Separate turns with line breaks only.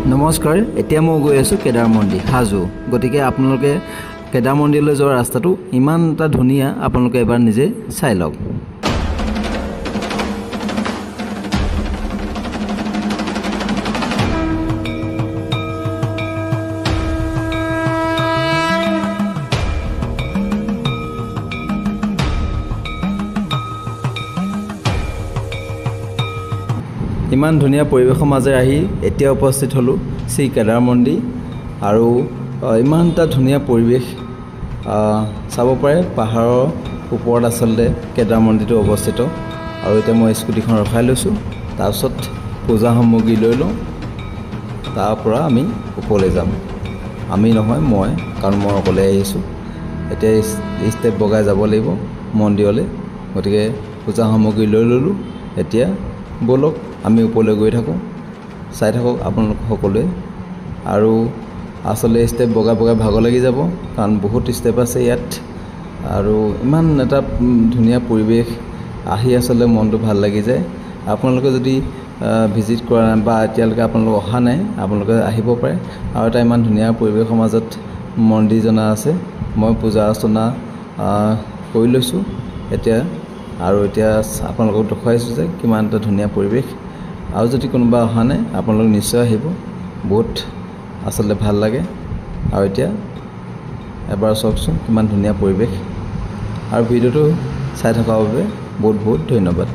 নমস্কাৰ এতিয়া মই গৈ আছো কেদাৰ মন্দিৰ হাজো গতিকে আপোনালোকে কেদাৰ মন্দিৰলৈ যোৱাৰ ৰাস্তাটো ইমান এটা ধুনীয়া আপোনালোকে এবাৰ নিজে চাই লওক ইমান ধুনীয়া পৰিবেশৰ মাজে আহি এতিয়া উপস্থিত হলো শ্ৰী কেদাৰ মন্দিৰ আৰু ইমান এটা ধুনীয়া পৰিবেশ চাব পাৰে পাহাৰৰ ওপৰত আসলতে কেদাৰ মন্দিৰটো অৱস্থিত আৰু এতিয়া মই স্কুটিখন ৰখাই লৈছো তাৰপিছত পূজা সামগ্ৰী লৈ লওঁ তাৰ পৰা আমি ওপৰলৈ যাম আমি নহয় মই কাৰণ মই অকলে আহিছো এতিয়া ষ্টেপ বগাই যাব লাগিব মন্দিৰলৈ গতিকে পূজা সামগ্ৰী লৈ ললো এতিয়া বলক আমি ওপৰলৈ গৈ থাকোঁ চাই থাকক আপোনালোক সকলোৱে আৰু আসলে ষ্টেপ বগাই বগাই ভাগ লাগি যাব কাৰণ বহুত ষ্টেপ আছে ইয়াত আৰু ইমান এটা ধুনীয়া পৰিবেশ আহি আসলে মনটো ভাল লাগি যায় আপোনালোকে যদি ভিজিট কৰা নাই বা এতিয়ালৈকে আপোনালোক অহা নাই আপোনালোকে আহিব পাৰে আৰু এটা ইমান ধুনীয়া পৰিবেশৰ মাজত মন্দিৰ জনা আছে মই পূজা অৰ্চনা কৰি লৈছোঁ এতিয়া আৰু এতিয়া আপোনালোকক দেখুৱাইছোঁ যে কিমান এটা ধুনীয়া পৰিবেশ আৰু যদি কোনোবা অহা নাই আপোনালোক নিশ্চয় আহিব বহুত আসলে ভাল লাগে আৰু এতিয়া এবাৰ চাওকচোন কিমান ধুনীয়া পৰিবেশ আৰু ভিডিঅ'টো চাই থকাৰ বাবে বহুত বহুত ধন্যবাদ